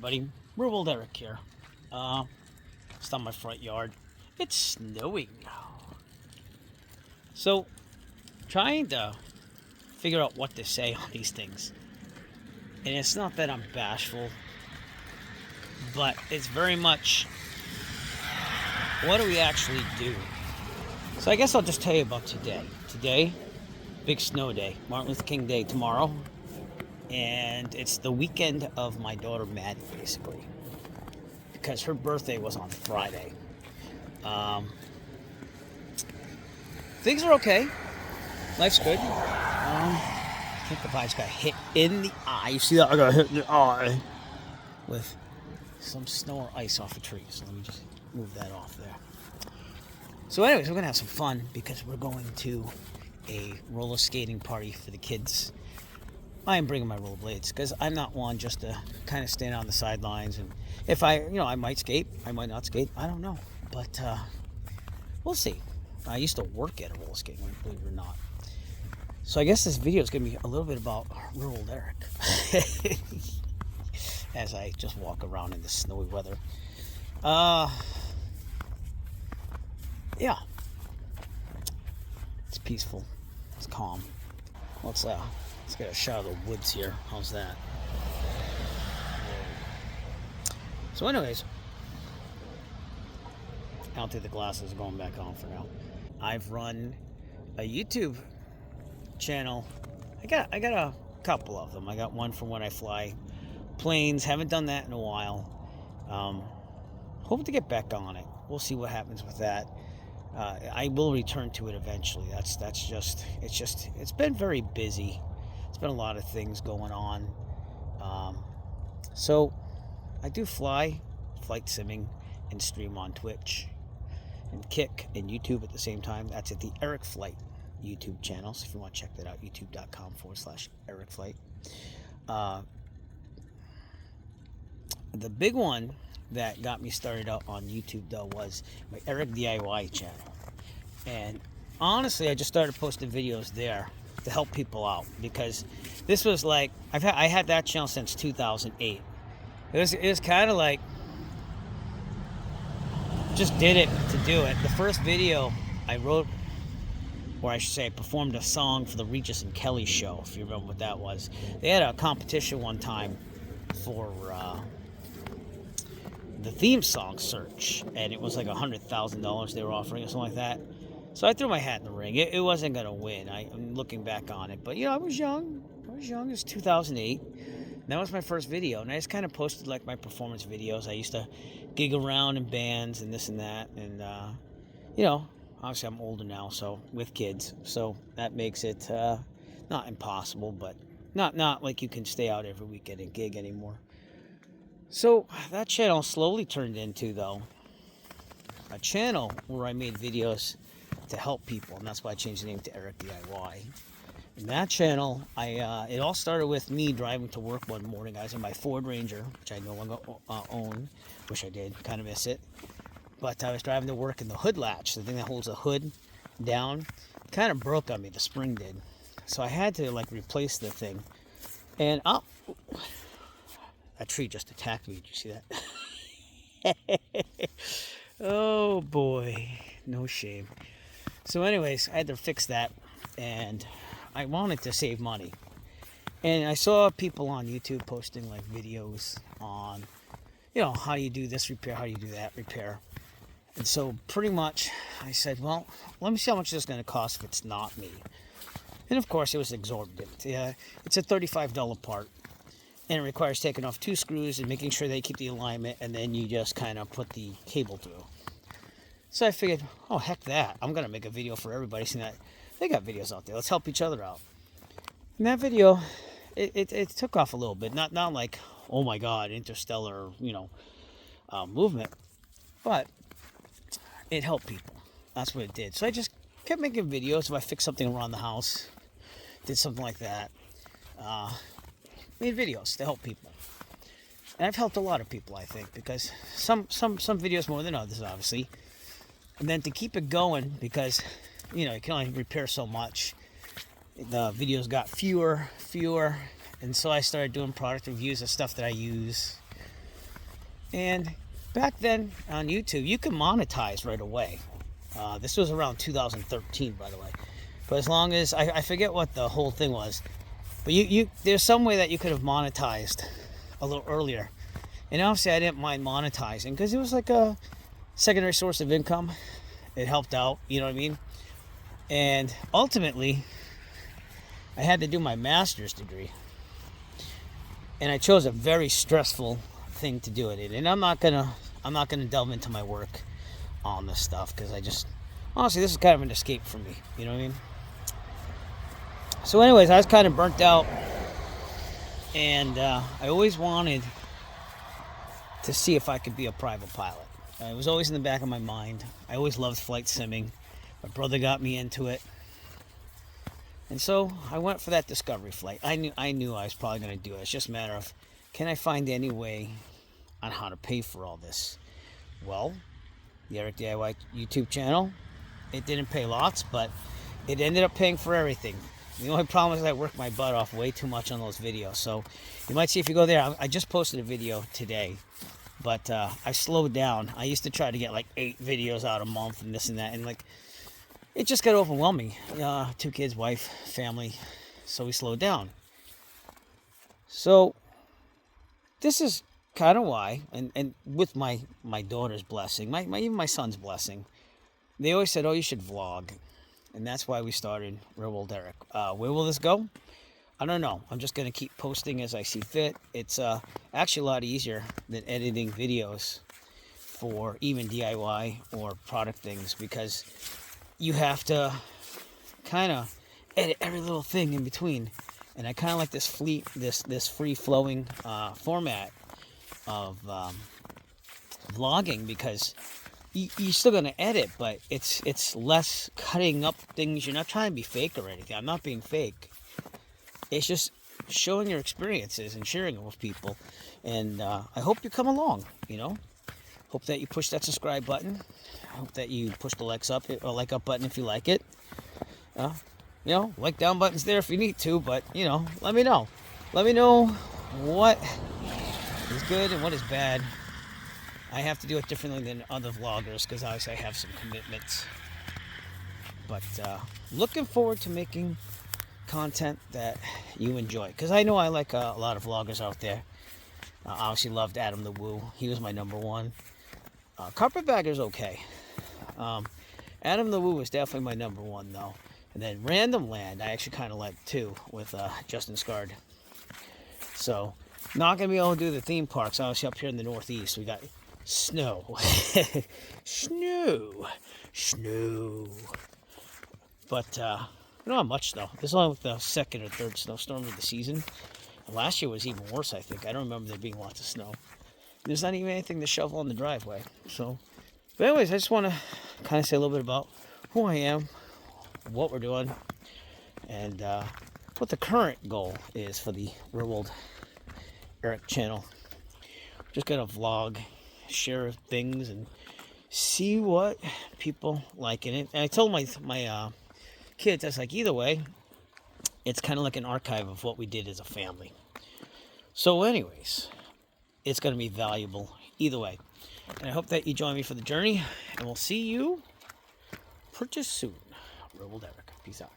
everybody, Rural Eric here. Just on my front yard. It's snowing now. So, trying to figure out what to say on these things. And it's not that I'm bashful, but it's very much, what do we actually do? So I guess I'll just tell you about today. Today, big snow day, Martin Luther King Day tomorrow. And it's the weekend of my daughter Maddie, basically, because her birthday was on Friday. Things are okay. Life's good. I think the vibes got hit in the eye. You see that? I got hit in the eye with some snow or ice off a tree. So let me just move that off there. So anyways, we're going to have some fun because we're going to a roller skating party for the kids. I am bringing my rollerblades because I'm not one just to kind of stand on the sidelines. And if I might skate, I might not skate. I don't know. But we'll see. I used to work at a roller skating rink, believe it or not. So I guess this video is going to be a little bit about rural Eric as I just walk around in the snowy weather. Yeah. It's peaceful. It's calm. Let's get a shot of the woods here. How's that? So anyways, I don't think the glasses are going back on for now. I've run a YouTube channel. I got a couple of them. I got one from when I fly planes. Haven't done that in a while. Hope to get back on it. We'll see what happens with that. I will return to it eventually. It's been very busy. It's been a lot of things going on. So I do flight simming, and stream on Twitch and Kick and YouTube at the same time. That's at the Eric Flight YouTube channel. So if you want to check that out, youtube.com/Eric Flight. The big one that got me started out on YouTube though was my Eric DIY channel. And honestly, I just started posting videos there to help people out because this was like I had that channel since 2008. It was kind of like just did it to do it. The first video I wrote, or I should say I performed a song for the Regis and Kelly show, if you remember what that was. They had a competition one time for the theme song search, and it was like $100,000 they were offering or something like that. So I threw my hat in the ring. It wasn't going to win. I'm looking back on it. But, I was young. It was 2008. That was my first video. And I just kind of posted, like, my performance videos. I used to gig around in bands and this and that. And, obviously I'm older now, so with kids. So that makes it not impossible, but not like you can stay out every weekend and gig anymore. So that channel slowly turned into, though, a channel where I made videos to help people, and that's why I changed the name to Eric DIY. In that channel, it all started with me driving to work one morning. I was in my Ford Ranger, which I no longer own. Wish I did, kind of miss it. But I was driving to work, and the hood latch, the thing that holds the hood down, kind of broke on me. The spring did, so I had to replace the thing. And that tree just attacked me. Did you see that? Oh boy, no shame. So anyways, I had to fix that, and I wanted to save money. And I saw people on YouTube posting videos on, how do you do this repair, how do you do that repair. And so pretty much I said, well, let me see how much this is going to cost if it's not me. And of course it was exorbitant. It's a $35 part. And it requires taking off 2 screws and making sure they keep the alignment, and then you just kind of put the cable through. So I figured, oh, heck that. I'm going to make a video for everybody, seeing that they got videos out there. Let's help each other out. And that video, it took off a little bit. Not like, oh my God, interstellar, movement. But it helped people. That's what it did. So I just kept making videos. If I fixed something around the house, did something like that. Made videos to help people. And I've helped a lot of people, I think, because some videos more than others, obviously. And then to keep it going, because, you can only repair so much, the videos got fewer, and so I started doing product reviews of stuff that I use. And back then on YouTube, you could monetize right away. This was around 2013, by the way. But as long as I forget what the whole thing was, but there's some way that you could have monetized a little earlier. And obviously, I didn't mind monetizing because it was like a secondary source of income. It helped out, you know what I mean? And ultimately, I had to do my master's degree, and I chose a very stressful thing to do it in. And I'm not gonna delve into my work on this stuff because honestly, this is kind of an escape for me. You know what I mean? So, anyways, I was kind of burnt out, and I always wanted to see if I could be a private pilot. It was always in the back of my mind. I always loved flight simming. My brother got me into it. And so I went for that discovery flight. I knew I was probably going to do it. It's just a matter of, can I find any way on how to pay for all this? Well, the Eric DIY YouTube channel, it didn't pay lots, but it ended up paying for everything. The only problem is I worked my butt off way too much on those videos. So you might see if you go there, I just posted a video today, but I slowed down. I used to try to get like 8 videos out a month and this and that, and like it just got overwhelming. 2 kids, wife, family, so we slowed down. So this is kind of why, and with my daughter's blessing, even my son's blessing, they always said, oh, you should vlog. And that's why we started Real World Eric. Where will this go? I don't know. I'm just going to keep posting as I see fit. It's actually a lot easier than editing videos for even DIY or product things, because you have to kind of edit every little thing in between. And I kind of like this free-flowing format of vlogging, because you're still going to edit, but it's less cutting up things. You're not trying to be fake or anything. I'm not being fake. It's just showing your experiences and sharing it with people. And I hope you come along, you know. Hope that you push that subscribe button. I hope that you push the like up button if you like it. You know, like down button's there if you need to, but, you know, let me know. Let me know what is good and what is bad. I have to do it differently than other vloggers because obviously I have some commitments. But looking forward to making content that you enjoy, because I know I like a lot of vloggers out there. I obviously loved Adam the Woo. He was my number one. Carpetbagger's okay. Adam the Woo was definitely my number one, though. And then Random Land, I actually kind of liked too, with Justin Scard. So, not going to be able to do the theme parks. Obviously, up here in the Northeast, we got snow. Snow. But, not much, though. This is only like the second or third snowstorm of the season. And last year was even worse, I think. I don't remember there being lots of snow. There's not even anything to shovel on the driveway. So, but anyways, I just want to kind of say a little bit about who I am, what we're doing, and what the current goal is for the Real World Eric channel. Just gonna vlog, share things, and see what people like in it. And I told my kids, I was like, either way, it's kind of like an archive of what we did as a family. So anyways, it's going to be valuable either way. And I hope that you join me for the journey, and we'll see you pretty soon. Real World Eric. Peace out.